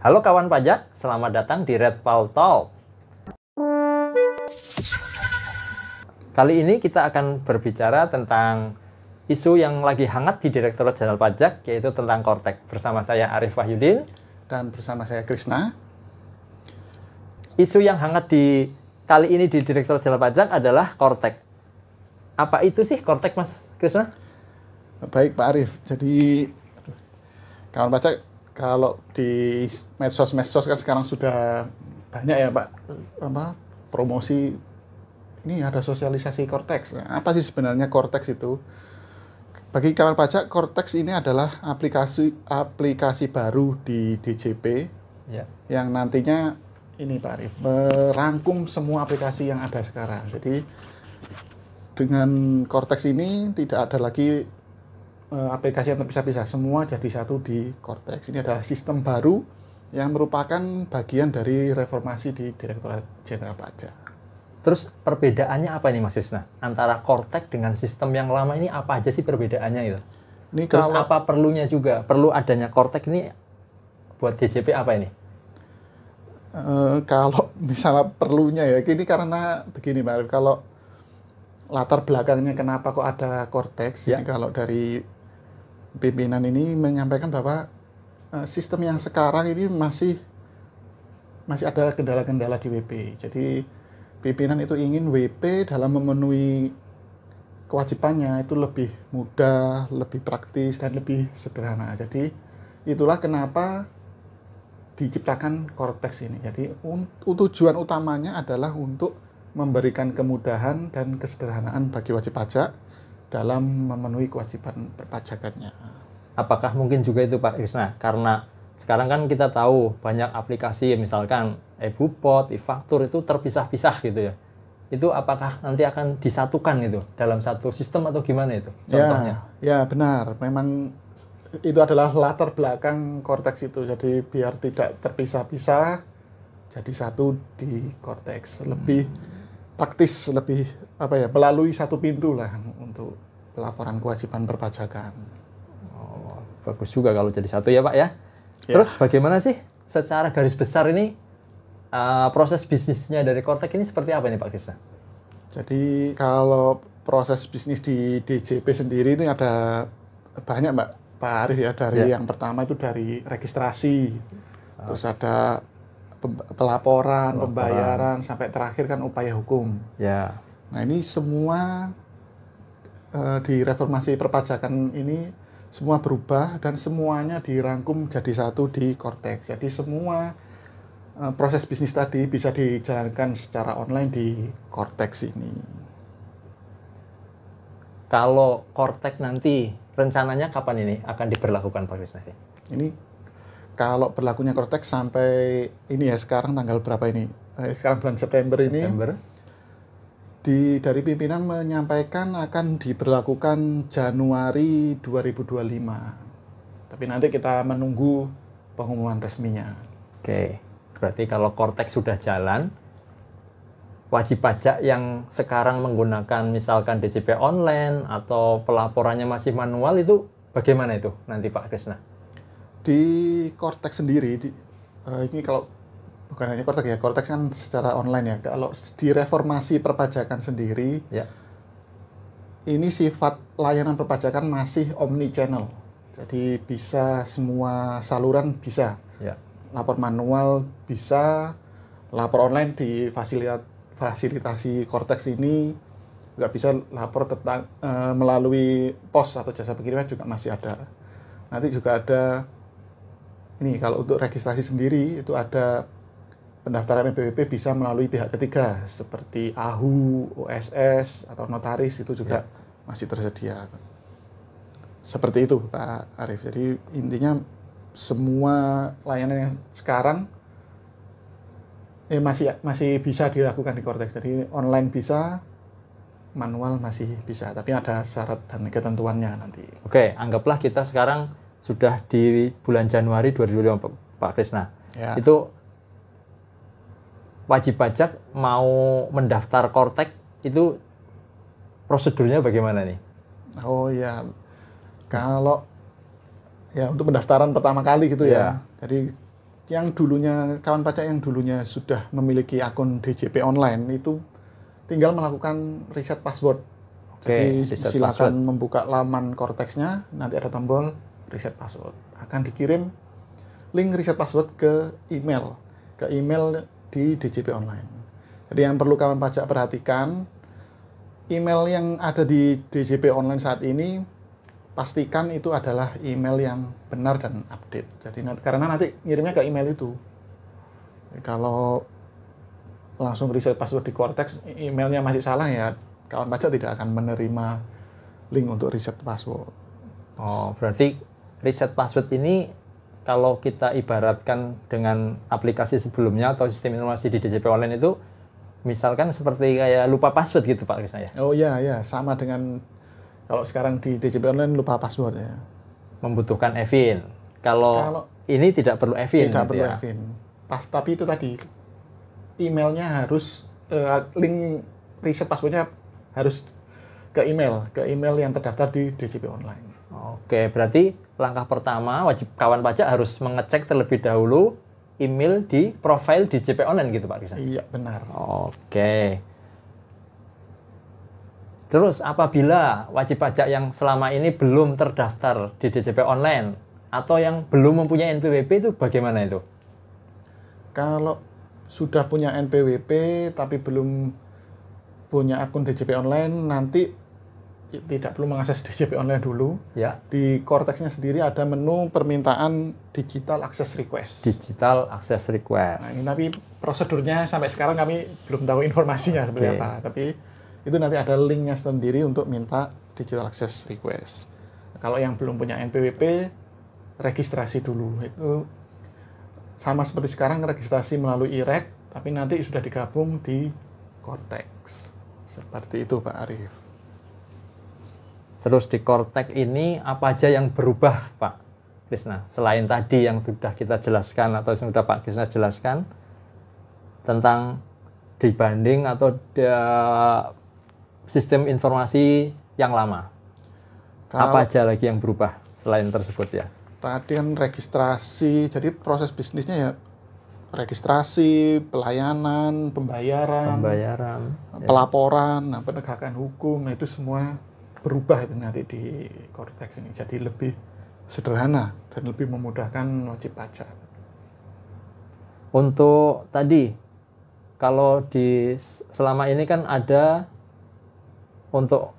Halo kawan pajak, selamat datang di Red Paul Talk. Kali ini kita akan berbicara tentang isu yang lagi hangat di Direktorat Jenderal Pajak, yaitu tentang Kortek. Bersama saya Arif Wahyudin. Dan bersama saya Krishna. Isu yang hangat kali ini di Direktorat Jenderal Pajak adalah Kortek. Apa itu sih Kortek, Mas Krishna? Baik Pak Arif, jadi kawan pajak, kalau di medsos kan sekarang sudah banyak ya Pak, promosi, ini ada sosialisasi Kortex. Nah, apa sih sebenarnya Kortex itu? Bagi kawan pajak, Kortex ini adalah aplikasi baru di DJP Ya. yang nantinya ini Pak Arif merangkum semua aplikasi yang ada sekarang. Jadi dengan Kortex ini tidak ada lagi aplikasi yang terpisah-pisah, semua jadi satu di Kortex. Ini adalah sistem baru yang merupakan bagian dari reformasi di Direktorat Jenderal Pajak. Terus perbedaannya apa ini Mas Krishna? Antara Kortek dengan sistem yang lama ini apa aja sih perbedaannya itu? Ini Terus apa perlunya juga? Perlu adanya Kortek ini buat DJP apa ini? Kalau misalnya perlunya ya, ini karena begini Pak Arif, kalau latar belakangnya kenapa kok ada Kortex, Ya. ini kalau dari pimpinan ini menyampaikan bahwa sistem yang sekarang ini masih ada kendala-kendala di WP. Jadi pimpinan itu ingin WP dalam memenuhi kewajibannya itu lebih mudah, lebih praktis, dan lebih sederhana. Jadi itulah kenapa diciptakan Kortex ini. Jadi tujuan utamanya adalah untuk memberikan kemudahan dan kesederhanaan bagi wajib pajak dalam memenuhi kewajiban perpajakannya. Apakah mungkin juga itu Pak Krishna? Karena sekarang kan kita tahu banyak aplikasi, misalkan e-Bupot, e-Faktur itu terpisah-pisah gitu ya. Itu apakah nanti akan disatukan itu dalam satu sistem atau gimana itu contohnya? Ya benar. Memang itu adalah latar belakang Kortex itu. Jadi biar tidak terpisah-pisah, jadi satu di Kortex. Lebih praktis, lebih melalui satu pintu lah untuk pelaporan kewajiban perpajakan. Oh, bagus juga kalau jadi satu ya Pak ya. Terus bagaimana sih secara garis besar ini proses bisnisnya dari Kortek ini seperti apa nih Pak Krishna? Jadi kalau proses bisnis di DJP sendiri ini ada banyak Pak Arif ya. Dari yang pertama itu dari registrasi, terus ada pelaporan, pembayaran, sampai terakhir kan upaya hukum. Ya. Nah ini semua di reformasi perpajakan ini semua berubah dan semuanya dirangkum jadi satu di Kortex. Jadi semua proses bisnis tadi bisa dijalankan secara online di Kortex ini. Kalau Kortek nanti rencananya kapan ini akan diberlakukan Pak Krishna? Ini kalau berlakunya Kortex sampai ini ya, sekarang tanggal berapa ini? Sekarang bulan September ini. Dari pimpinan menyampaikan akan diberlakukan Januari 2025. Tapi nanti kita menunggu pengumuman resminya. Oke, berarti kalau Kortex sudah jalan, wajib pajak yang sekarang menggunakan misalkan DJP online atau pelaporannya masih manual itu bagaimana itu nanti Pak Krishna? Di Kortex sendiri, ini kalau bukan hanya Kortex ya, Kortex kan secara online ya. Kalau di reformasi perpajakan sendiri, ini sifat layanan perpajakan masih omni channel. Jadi bisa semua saluran bisa. Lapor manual bisa, lapor online di fasilitasi Kortex ini nggak bisa lapor tentang melalui pos atau jasa pengiriman juga masih ada. Nanti juga ada ini kalau untuk registrasi sendiri itu ada pendaftaran NPWP bisa melalui pihak ketiga seperti AHU, OSS atau notaris, itu juga masih tersedia. Seperti itu Pak Arif. Jadi intinya semua layanan yang sekarang masih bisa dilakukan di Kortex. Jadi online bisa, manual masih bisa, tapi ada syarat dan ketentuannya nanti. Oke, anggaplah kita sekarang sudah di bulan Januari 2025 Pak Krishna. Itu wajib pajak mau mendaftar Kortek itu prosedurnya bagaimana nih? Oh ya, kalau ya untuk pendaftaran pertama kali gitu ya. Jadi yang dulunya kawan pajak yang dulunya sudah memiliki akun DJP online itu tinggal melakukan reset password. Jadi silakan membuka laman Cortex-nya, nanti ada tombol reset password. Akan dikirim link reset password ke email di DJP online. Jadi yang perlu kawan pajak perhatikan, email yang ada di DJP online saat ini pastikan itu adalah email yang benar dan update. Jadi karena nanti ngirimnya ke email itu. Jadi, kalau langsung reset password di Cortex, emailnya masih salah ya, kawan pajak tidak akan menerima link untuk reset password. Oh, berarti reset password ini kalau kita ibaratkan dengan aplikasi sebelumnya atau sistem informasi di DJP online itu, misalkan seperti kayak lupa password gitu Pak Krisna ya? Oh iya, sama dengan kalau sekarang di DJP online lupa password ya. Membutuhkan EVIN. Kalau ini tidak perlu EVIN. Tidak perlu EVIN. Tapi itu tadi emailnya harus link reset passwordnya harus ke email yang terdaftar di DJP online. Oke, berarti langkah pertama wajib kawan pajak harus mengecek terlebih dahulu email di profil DJP online gitu Pak Krisna. Iya benar. Oke. Terus apabila wajib pajak yang selama ini belum terdaftar di DJP online atau yang belum mempunyai NPWP itu bagaimana itu? Kalau sudah punya NPWP tapi belum punya akun DJP online, nanti tidak perlu mengakses DJP online dulu. Ya. Di Cortex-nya sendiri ada menu permintaan Digital Access Request. Digital Access Request. Nah, ini tapi prosedurnya sampai sekarang kami belum tahu informasinya seperti apa. Tapi itu nanti ada linknya sendiri untuk minta Digital Access Request. Kalau yang belum punya NPWP, registrasi dulu. Itu sama seperti sekarang registrasi melalui IREC, tapi nanti sudah digabung di Cortex. Seperti itu Pak Arif. Terus di Cortex ini apa aja yang berubah Pak Krisna? Selain tadi yang sudah kita jelaskan atau sudah Pak Krisna jelaskan tentang dibanding atau sistem informasi yang lama. Apa aja lagi yang berubah selain tersebut ya? Tadi kan registrasi, jadi proses bisnisnya ya registrasi, pelayanan, pembayaran, pelaporan, penegakan hukum, nah itu semua berubah itu nanti di Cortex ini. Jadi lebih sederhana dan lebih memudahkan wajib pajak. Untuk tadi, kalau selama ini kan ada untuk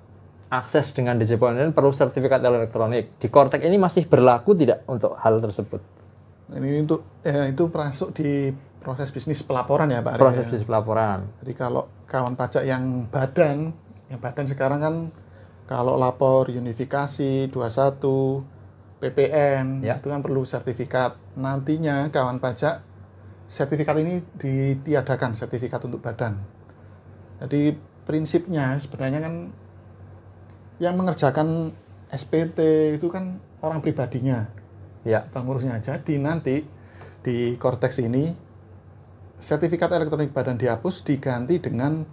akses dengan DJP online perlu sertifikat elektronik. Di Cortex ini masih berlaku tidak untuk hal tersebut? Ini untuk itu masuk di proses bisnis pelaporan ya Pak Arif. Proses bisnis pelaporan. Jadi kalau kawan pajak yang badan sekarang kan kalau lapor unifikasi 21 PPN itu kan perlu sertifikat. Nantinya kawan pajak sertifikat ini ditiadakan, sertifikat untuk badan. Jadi prinsipnya sebenarnya kan yang mengerjakan SPT itu kan orang pribadinya, pengurusnya. Jadi nanti di Cortex ini sertifikat elektronik badan dihapus diganti dengan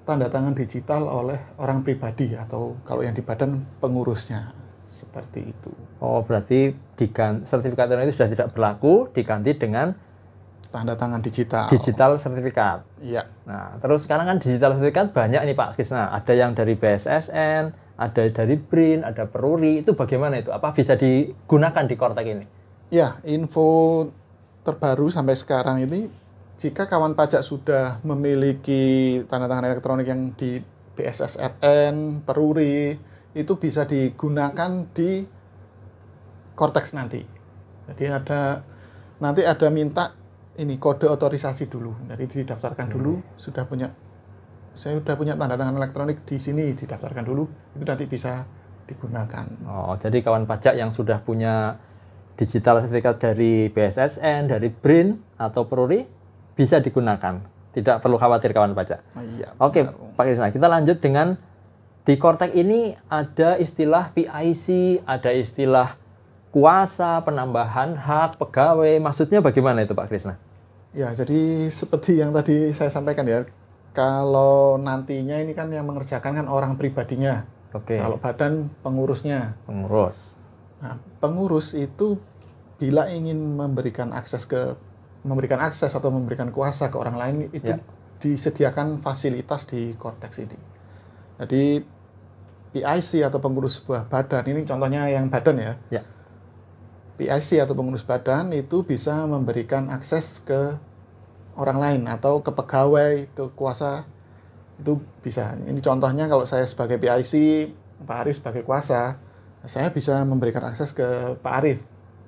tanda tangan digital oleh orang pribadi atau kalau yang di badan pengurusnya, seperti itu. Oh berarti sertifikat elektronik itu sudah tidak berlaku, diganti dengan tanda tangan digital. Digital sertifikat. Iya. Nah, terus sekarang kan digital sertifikat banyak nih Pak Krisna. Ada yang dari BSSN, ada dari BRIN, ada Peruri. Itu bagaimana itu? Apa bisa digunakan di Cortex ini? Ya, info terbaru sampai sekarang ini, jika kawan pajak sudah memiliki tanda tangan elektronik yang di BSSN, Peruri, itu bisa digunakan di Cortex nanti. Jadi nanti ada minta ini kode otorisasi dulu, jadi didaftarkan dulu. Saya sudah punya tanda tangan elektronik di sini, didaftarkan dulu, itu nanti bisa digunakan. Oh, jadi kawan pajak yang sudah punya digital sertifikat dari BSSN, dari BRIN atau Peruri bisa digunakan, tidak perlu khawatir kawan pajak. Iya. Oke, Pak Krisna, kita lanjut dengan di Cortex ini ada istilah PIC, ada istilah kuasa, penambahan hak, pegawai. Maksudnya bagaimana itu Pak Krisna? Ya, jadi seperti yang tadi saya sampaikan ya, kalau nantinya ini kan yang mengerjakan kan orang pribadinya. Oke. Kalau badan pengurusnya. Pengurus. Nah, pengurus itu bila ingin memberikan akses ke memberikan akses atau memberikan kuasa ke orang lain itu disediakan fasilitas di Cortex ini. Jadi PIC atau pengurus sebuah badan, ini contohnya yang badan ya. PIC atau pengurus badan itu bisa memberikan akses ke orang lain atau ke pegawai, ke kuasa, itu bisa. Ini contohnya kalau saya sebagai PIC, Pak Arief sebagai kuasa, saya bisa memberikan akses ke Pak Arief.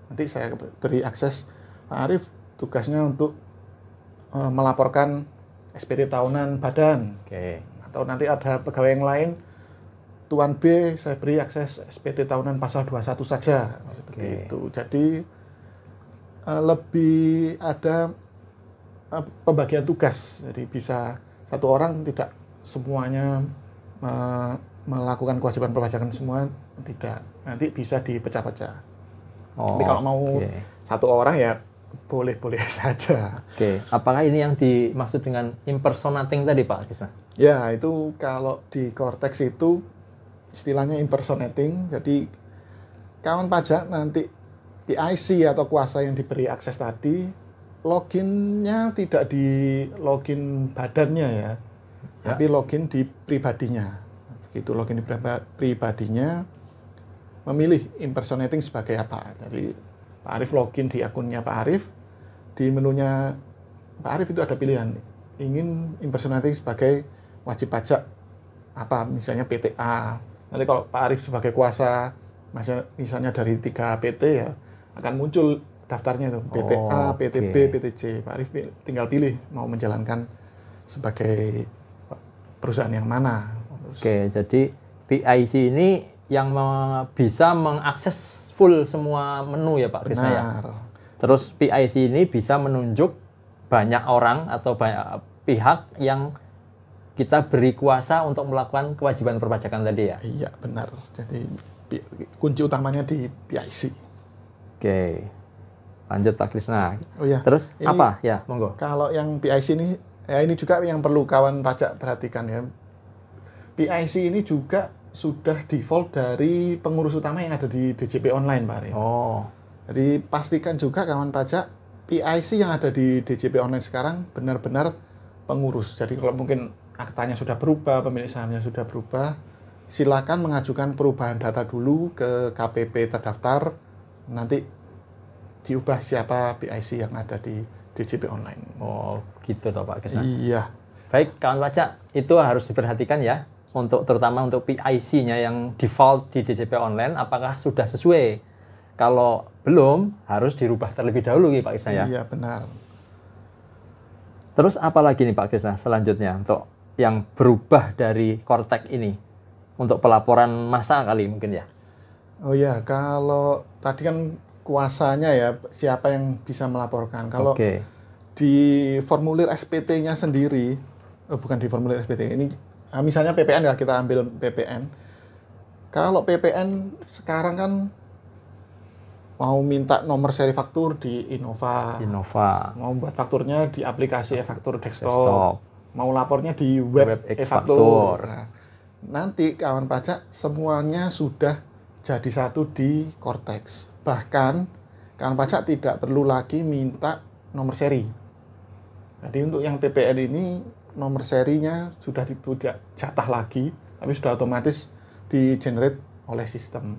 Nanti saya beri akses Pak Arief, tugasnya untuk melaporkan SPT tahunan badan. Atau nanti ada pegawai yang lain, Tuan B, saya beri akses SPT tahunan pasal 21 saja. Seperti itu. Jadi lebih ada pembagian tugas. Jadi bisa satu orang tidak semuanya melakukan kewajiban perpajakan semua, tidak. Nanti bisa dipecah-pecah. Tapi kalau mau satu orang ya boleh-boleh saja. Apakah ini yang dimaksud dengan impersonating tadi Pak Krisna? Ya, itu kalau di Cortex itu istilahnya impersonating. Jadi kawan pajak nanti PIC atau kuasa yang diberi akses tadi, loginnya tidak di login badannya ya, tapi login di pribadinya. Begitu login di pribadinya, memilih impersonating sebagai apa. Jadi Pak Arief login di akunnya Pak Arief, di menunya Pak Arief itu ada pilihan, ingin impersonating sebagai wajib pajak apa, misalnya PTA. Nanti kalau Pak Arief sebagai kuasa, misalnya dari 3 PT ya, akan muncul daftarnya itu, PTA, PTB, PTC. Pak Arief tinggal pilih mau menjalankan sebagai perusahaan yang mana. Jadi PIC ini yang bisa mengakses full semua menu ya Pak Krisna ya? Terus PIC ini bisa menunjuk banyak orang atau banyak pihak yang kita beri kuasa untuk melakukan kewajiban perpajakan tadi ya? Iya, benar. Jadi kunci utamanya di PIC. Lanjut Pak Krisna. Terus ini, apa? Ya, monggo. Kalau yang PIC ini, ya ini juga yang perlu kawan pajak perhatikan ya. PIC ini juga sudah default dari pengurus utama yang ada di DJP Online, Pak Arief. Jadi pastikan juga kawan pajak, PIC yang ada di DJP Online sekarang benar-benar pengurus. Jadi kalau mungkin aktanya sudah berubah, pemilik sahamnya sudah berubah, silakan mengajukan perubahan data dulu ke KPP terdaftar, nanti diubah siapa PIC yang ada di DJP Online. Gitu toh Pak Krisna. Iya. Baik, kawan pajak, itu harus diperhatikan ya, terutama untuk PIC-nya yang default di DJP Online, apakah sudah sesuai? Kalau belum, harus dirubah terlebih dahulu Pak Krisna ya. Iya, benar. Terus apa lagi nih Pak Krisna selanjutnya untuk yang berubah dari Cortex ini untuk pelaporan massa kali mungkin ya? Kalau tadi kan kuasanya ya, siapa yang bisa melaporkan. Kalau di formulir SPT-nya sendiri, bukan di formulir SPT, ini misalnya PPN ya, kita ambil PPN. Kalau PPN sekarang kan mau minta nomor seri faktur di Innova. Mau buat fakturnya di aplikasi e-faktur desktop. Mau lapornya di web e-faktur. Nanti kawan pajak semuanya sudah jadi satu di Cortex. Bahkan kawan pajak tidak perlu lagi minta nomor seri. Jadi untuk yang PPN ini nomor serinya sudah tidak jatah lagi, tapi sudah otomatis di-generate oleh sistem.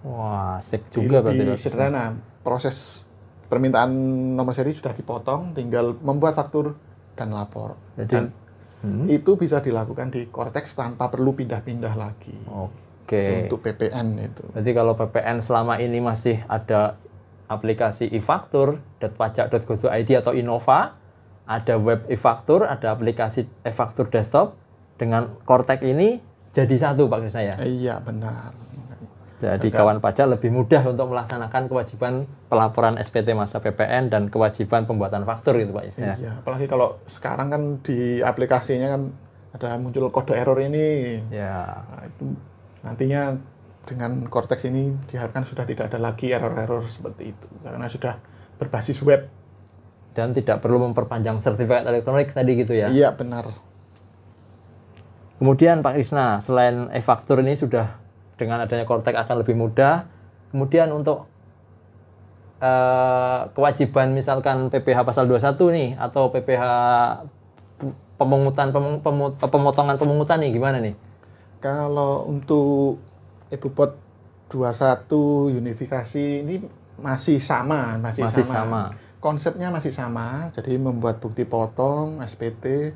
Wah, asik juga berarti. Lebih sederhana. Proses permintaan nomor seri sudah dipotong, tinggal membuat faktur dan lapor. Dan itu bisa dilakukan di Cortex tanpa perlu pindah-pindah lagi. Untuk PPN itu. Berarti kalau PPN selama ini masih ada aplikasi e-faktur, .pajak.go.id atau Innova, ada web e-faktur, ada aplikasi e-faktur desktop, dengan Cortex ini jadi satu Pak Krisna ya? Iya, benar. Jadi kawan pajak lebih mudah untuk melaksanakan kewajiban pelaporan SPT masa PPN dan kewajiban pembuatan faktur gitu Pak. Iya, apalagi kalau sekarang kan di aplikasinya kan ada muncul kode error ini. Nah, itu nantinya dengan Cortex ini diharapkan sudah tidak ada lagi error-error seperti itu karena sudah berbasis web. Dan tidak perlu memperpanjang sertifikat elektronik tadi gitu ya? Iya, benar. Kemudian Pak Krisna, selain e-faktur ini sudah dengan adanya Cortex akan lebih mudah. Kemudian untuk kewajiban misalkan PPh pasal 21 nih atau PPh pemotongan pemungutan nih gimana nih? Kalau untuk e-Bupot 21 unifikasi ini masih sama. Konsepnya masih sama, jadi membuat bukti potong, SPT.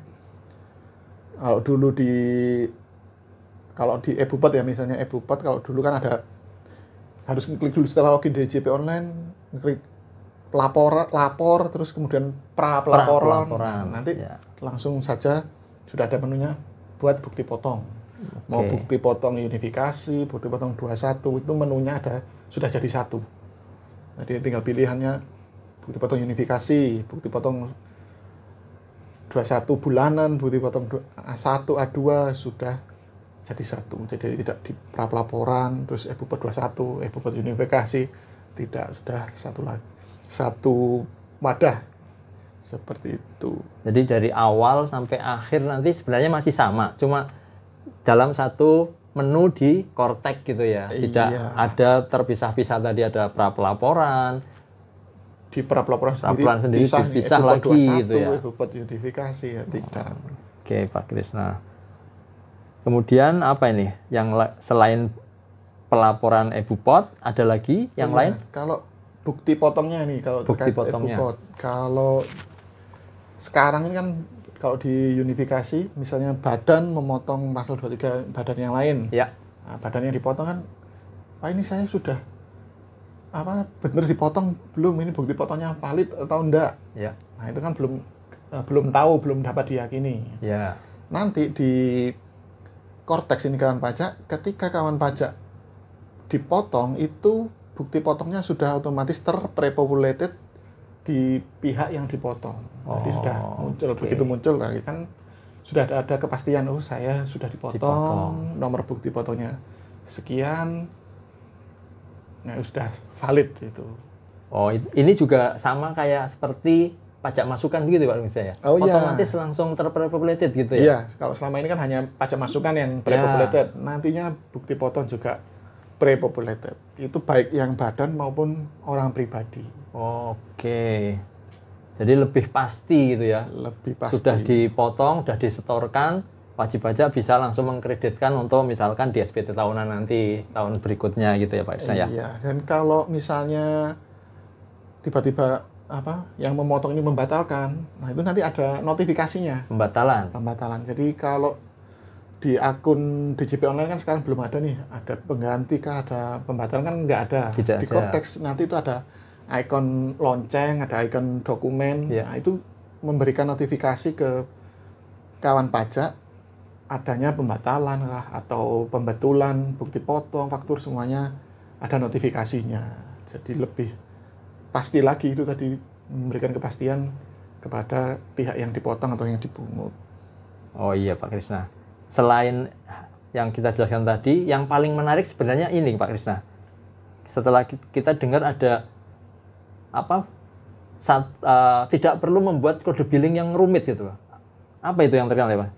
Kalau di e-Bupot ya, misalnya e-Bupot, kalau dulu kan harus klik dulu setelah login di DJP online, klik lapor, terus kemudian pelaporan. Nanti langsung saja sudah ada menunya buat bukti potong. Mau bukti potong unifikasi, bukti potong 21, itu menunya sudah jadi satu. Jadi tinggal pilihannya bukti potong unifikasi, bukti potong 21 bulanan, bukti potong A1, A2 sudah jadi satu. Jadi tidak di pelaporan, terus e-Bupot 21, e-Bupot unifikasi, tidak, sudah satu lagi. Satu wadah. Seperti itu. Jadi dari awal sampai akhir nanti sebenarnya masih sama, cuma dalam satu menu di Kortek gitu ya. Tidak ada terpisah-pisah, tadi ada pra-pelaporan. Di pra-pelaporan sendiri dipisah lagi gitu ya. E-Bupot unifikasi ya tidak. Oke, Pak Krisna. Kemudian apa ini? Yang selain pelaporan e-Bupot ada lagi yang lain? Kalau bukti potongnya nih, kalau bukti potongnya. E-Bupot. Kalau sekarang ini kan kalau di unifikasi misalnya badan memotong pasal 23 badan yang lain. Ya. Nah, badan yang dipotong kan, Pak ini saya sudah benar dipotong belum, ini bukti potongnya valid atau enggak? Ya. Nah, itu kan belum tahu, belum dapat diyakini. Ya. Nanti di Kortex ini kawan pajak, ketika kawan pajak dipotong itu bukti potongnya sudah otomatis terprepopulated di pihak yang dipotong. Jadi sudah muncul, begitu muncul lagi kan sudah ada kepastian, saya sudah dipotong, nomor bukti potongnya sekian, nah sudah valid itu. Ini juga sama kayak seperti pajak masukan begitu Pak misalnya. Otomatis langsung terprepopulated gitu ya. Iya, kalau selama ini kan hanya pajak masukan yang prepopulated. Nantinya bukti potong juga prepopulated. Itu baik yang badan maupun orang pribadi. Oke. Jadi lebih pasti gitu ya. Lebih pasti. Sudah dipotong, sudah disetorkan, wajib pajak bisa langsung mengkreditkan untuk misalkan di SPT tahunan nanti, tahun berikutnya gitu ya Pak Krisna ya. Iya, dan kalau misalnya tiba-tiba yang memotong ini membatalkan, nah itu nanti ada notifikasinya. Pembatalan. Jadi kalau di akun DJP online kan sekarang belum ada nih, ada pengganti kah, ada pembatalan kan nggak ada. Di Kortex nanti itu ada ikon lonceng, ada ikon dokumen, nah itu memberikan notifikasi ke kawan pajak adanya pembatalan kah, atau pembetulan, bukti potong, faktur, semuanya ada notifikasinya. Jadi lebih pasti lagi, itu tadi memberikan kepastian kepada pihak yang dipotong atau yang dipungut. Oh iya Pak Krisna. Selain yang kita jelaskan tadi, yang paling menarik sebenarnya ini Pak Krisna. Setelah kita dengar ada tidak perlu membuat kode billing yang rumit gitu Pak. Apa itu yang terkenal ya Pak?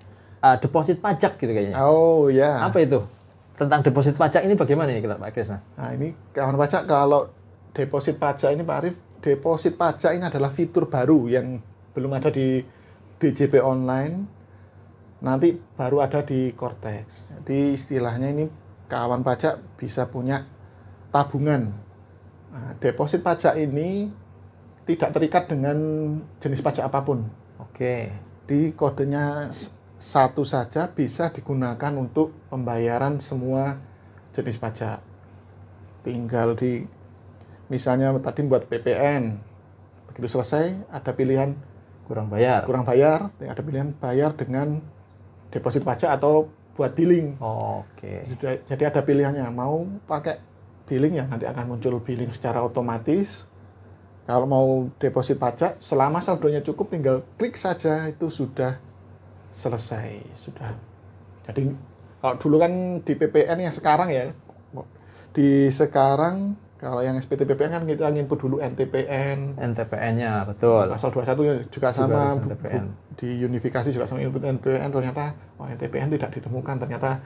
Deposit pajak gitu kayaknya. Oh ya. Apa itu? Tentang deposit pajak ini bagaimana nih Pak Krisna? Nah ini kawan pajak, kalau deposit pajak ini Pak Arief, deposit pajak ini adalah fitur baru yang belum ada di DJP online, nanti baru ada di Kortex. Jadi istilahnya ini kawan pajak bisa punya tabungan. Nah, deposit pajak ini tidak terikat dengan jenis pajak apapun. Oke. Di kodenya satu saja bisa digunakan untuk pembayaran semua jenis pajak. Tinggal misalnya tadi buat PPN, begitu selesai ada pilihan kurang bayar, ada pilihan bayar dengan deposit pajak atau buat billing. Oke. Jadi ada pilihannya, mau pakai billing ya nanti akan muncul billing secara otomatis. Kalau mau deposit pajak, selama saldonya cukup tinggal klik saja, itu sudah selesai, sudah. Jadi kalau dulu kan di PPN yang sekarang ya, kalau yang SPT PPN kan kita input dulu NTPN-nya, betul. Pasal 21 juga sama, di unifikasi juga sama input NTPN, ternyata NTPN tidak ditemukan, ternyata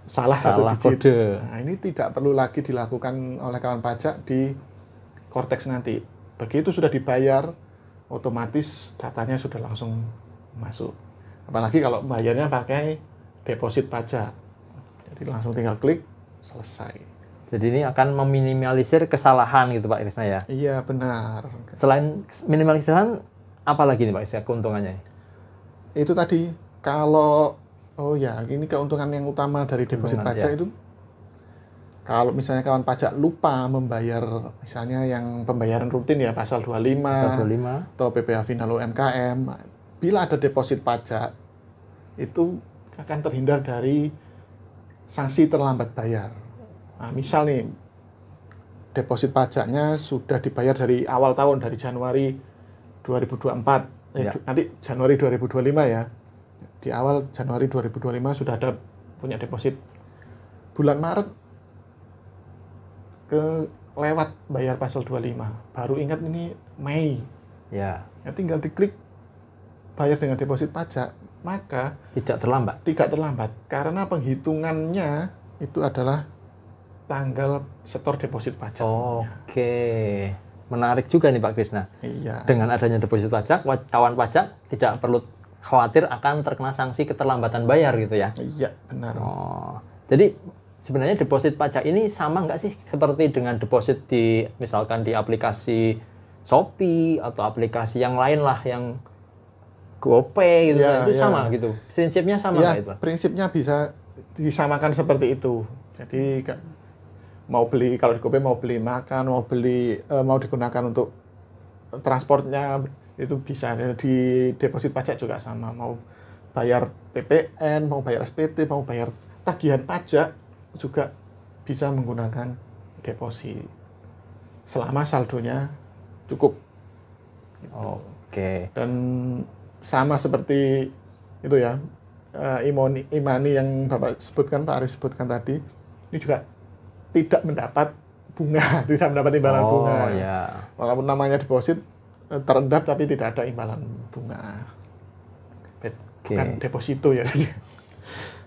salah satu digit. Kode. Nah, ini tidak perlu lagi dilakukan oleh kawan pajak di Cortex nanti. Begitu sudah dibayar, otomatis datanya sudah langsung masuk. Apalagi kalau bayarnya pakai deposit pajak. Jadi langsung tinggal klik, selesai. Jadi ini akan meminimalisir kesalahan gitu Pak Krisna ya? Iya, benar. Selain minimalisir kesalahan, apa lagi nih Pak Krisna keuntungannya? Itu tadi, kalau, ini keuntungan yang utama dari deposit pajak itu, kalau misalnya kawan pajak lupa membayar, misalnya yang pembayaran rutin ya, pasal 25, atau PPh final UMKM, bila ada deposit pajak, itu akan terhindar dari sanksi terlambat bayar. Nah, misal nih, deposit pajaknya sudah dibayar dari awal tahun, dari Januari 2024, nanti Januari 2025 ya. Di awal Januari 2025 sudah ada punya deposit. Bulan Maret, lewat bayar pasal 25. Baru ingat ini Mei. Ya, tinggal diklik bayar dengan deposit pajak, maka tidak terlambat. Tidak terlambat karena penghitungannya itu adalah tanggal setor deposit pajak. Oke. Menarik juga nih Pak Krisna. Iya. Dengan adanya deposit pajak, kawan pajak tidak perlu khawatir akan terkena sanksi keterlambatan bayar gitu ya. Iya, benar. Jadi sebenarnya deposit pajak ini sama nggak sih seperti dengan deposit misalkan di aplikasi Shopee atau aplikasi yang lain lah yang GoPay gitu itu sama gitu. Prinsipnya sama nggak itu? Prinsipnya bisa disamakan seperti itu. Jadi kalau di GoPay mau beli makan, mau digunakan untuk transportnya itu bisa. Di deposit pajak juga sama. Mau bayar PPN, mau bayar SPT, mau bayar tagihan pajak juga bisa menggunakan deposit selama saldonya cukup. Oke. Dan sama seperti itu ya, Imani yang Bapak sebutkan, Pak Arif sebutkan tadi, ini juga tidak mendapat bunga, tidak mendapat imbalan bunga. Ya. Walaupun namanya deposit terendap tapi tidak ada imbalan bunga. Bukan deposito ya.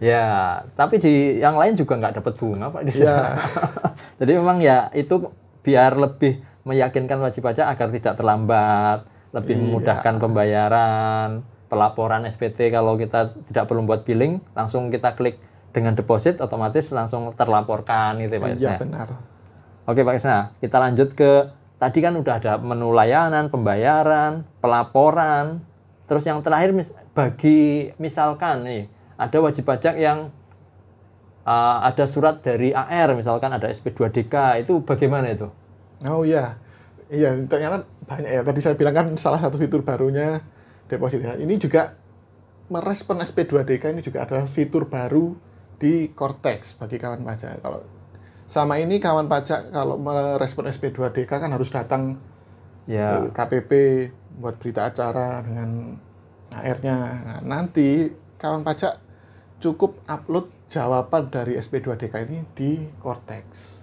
Ya, tapi di yang lain juga nggak dapat bunga Pak. Ya. Jadi memang ya itu biar lebih meyakinkan wajib pajak agar tidak terlambat, lebih memudahkan pembayaran, pelaporan SPT kalau kita tidak perlu buat billing, langsung kita klik dengan deposit otomatis langsung terlaporkan gitu Pak. Iya, benar. Oke Pak Krisna, kita lanjut ke tadi kan udah ada menu layanan, pembayaran, pelaporan, terus yang terakhir bagi misalkan nih ada wajib pajak yang ada surat dari AR, misalkan ada SP2DK, itu bagaimana itu? Oh iya, ternyata banyak ya. Tadi saya bilang kan salah satu fitur barunya deposit. Ini juga merespon SP2DK, ini juga ada fitur baru di Cortex bagi kawan pajak. Kalau sama ini kawan pajak kalau merespon SP2DK kan harus datang ke KPP buat berita acara dengan AR-nya. Nah, nanti kawan pajak cukup upload jawaban dari SP2DK ini di Cortex.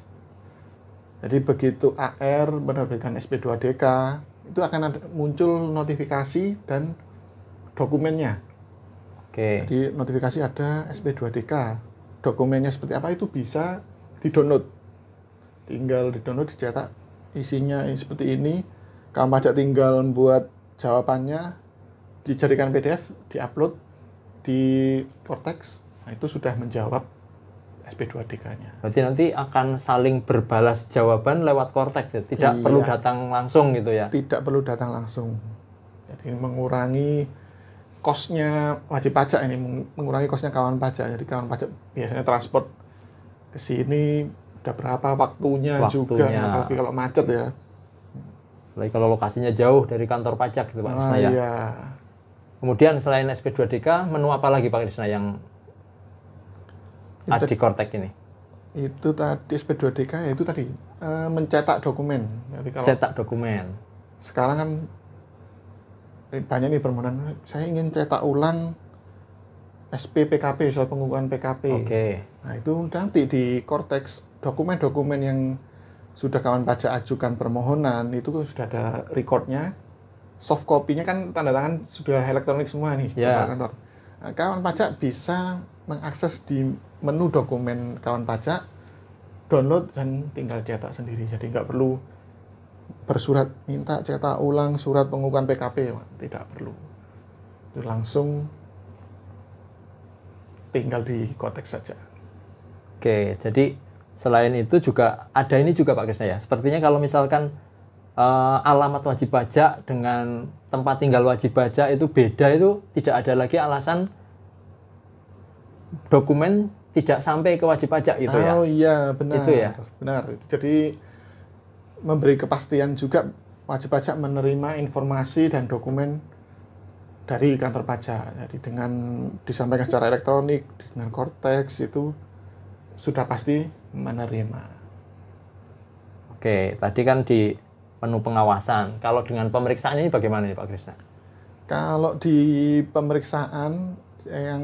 Jadi begitu AR menerbitkan SP2DK, itu akan muncul notifikasi dan dokumennya. Oke. Jadi notifikasi ada SP2DK. Dokumennya seperti apa itu bisa di-download. Tinggal di-download, dicetak, isinya seperti ini. Kawan pajak tinggal buat jawabannya, dijadikan PDF, di-upload di Cortex, nah itu sudah menjawab SP2DK-nya. Berarti nanti akan saling berbalas jawaban lewat Cortex, ya? Tidak perlu datang langsung gitu ya? Tidak perlu datang langsung. Jadi mengurangi cost-nya wajib pajak ini, mengurangi cost-nya kawan pajak. Jadi kawan pajak biasanya transport ke sini udah berapa waktunya juga, apalagi kalau macet ya. Apalagi kalau lokasinya jauh dari kantor pajak gitu Pak Krisna ya. Iya. Kemudian selain SP2DK, menu apa lagi Pak Krisna yang ada di Cortex ini? Itu tadi SP2DK, itu tadi mencetak dokumen. Jadi kalau cetak dokumen. Sekarang kan banyak nih permohonan, saya ingin cetak ulang SP PKP, soal pengukuhan PKP. Oke. Nah itu nanti di Cortex, dokumen-dokumen yang sudah kawan pajak ajukan permohonan, itu sudah ada recordnya. Soft copy-nya kan tanda tangan sudah elektronik semua nih di kantor. Nah, kawan pajak bisa mengakses di menu dokumen kawan pajak, download dan tinggal cetak sendiri. Jadi nggak perlu bersurat minta cetak ulang surat pengukuhan PKP, tidak perlu. Itu langsung tinggal di Cortex saja. Oke, jadi selain itu juga ada ini juga Pak Krisna ya. Sepertinya kalau misalkan alamat wajib pajak dengan tempat tinggal wajib pajak itu beda, itu tidak ada lagi alasan dokumen tidak sampai ke wajib pajak gitu ya. Oh iya, benar. Itu ya. Benar. Jadi memberi kepastian juga wajib pajak menerima informasi dan dokumen dari kantor pajak. Jadi dengan disampaikan secara elektronik dengan Cortex itu sudah pasti menerima. Oke, tadi kan di menu pengawasan. Kalau dengan pemeriksaan ini bagaimana nih Pak Krisna? Kalau di pemeriksaan yang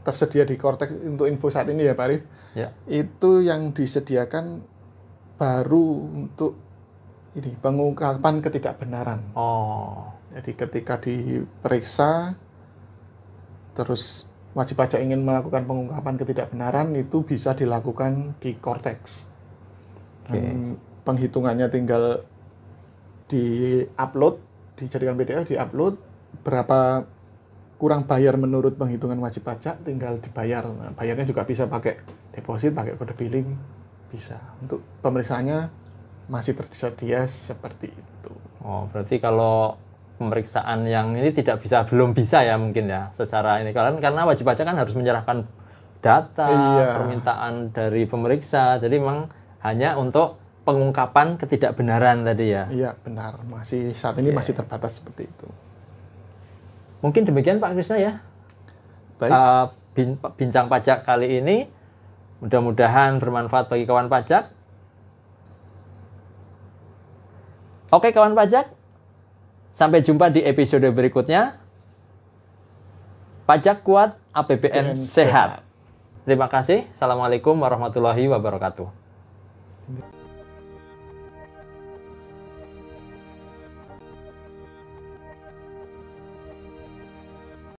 tersedia di Cortex untuk info saat ini ya Pak Arif, ya, itu yang disediakan baru untuk ini pengungkapan ketidakbenaran. Oh. Jadi ketika diperiksa terus wajib pajak ingin melakukan pengungkapan ketidakbenaran, itu bisa dilakukan di Cortex. Penghitungannya tinggal di-upload, dijadikan PDF, di-upload, berapa kurang bayar menurut penghitungan wajib pajak, tinggal dibayar. Nah, bayarnya juga bisa pakai deposit, pakai kode billing, bisa. Untuk pemeriksaannya masih tersedia seperti itu. Oh, berarti kalau pemeriksaan yang ini belum bisa ya mungkin ya secara ini, karena wajib pajak kan harus menyerahkan data, permintaan dari pemeriksa, jadi memang hanya untuk pengungkapan ketidakbenaran tadi ya. Iya, benar. Saat ini masih terbatas seperti itu. Mungkin demikian Pak Krisna ya. Baik. Bincang pajak kali ini mudah-mudahan bermanfaat bagi kawan pajak. Oke kawan pajak, sampai jumpa di episode berikutnya. Pajak kuat, APBN sehat. Terima kasih. Assalamualaikum warahmatullahi wabarakatuh.